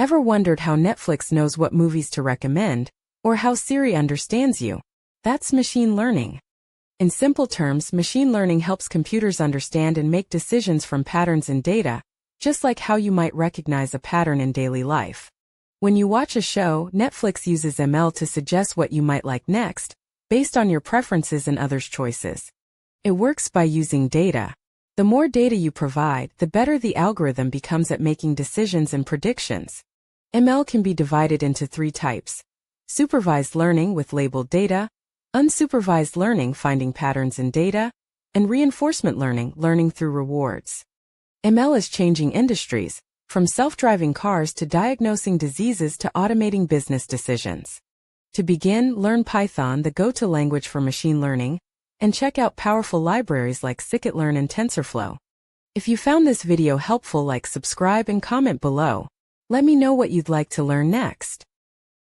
Ever wondered how Netflix knows what movies to recommend, or how Siri understands you? That's machine learning. In simple terms, machine learning helps computers understand and make decisions from patterns in data, just like how you might recognize a pattern in daily life. When you watch a show, Netflix uses ML to suggest what you might like next, based on your preferences and others' choices. It works by using data. The more data you provide, the better the algorithm becomes at making decisions and predictions. ML can be divided into 3 types: supervised learning with labeled data, unsupervised learning finding patterns in data, and reinforcement learning, learning through rewards. ML is changing industries, from self-driving cars to diagnosing diseases to automating business decisions. To begin, learn Python, the go-to language for machine learning, and check out powerful libraries like scikit-learn and TensorFlow. If you found this video helpful, subscribe and comment below. Let me know what you'd like to learn next.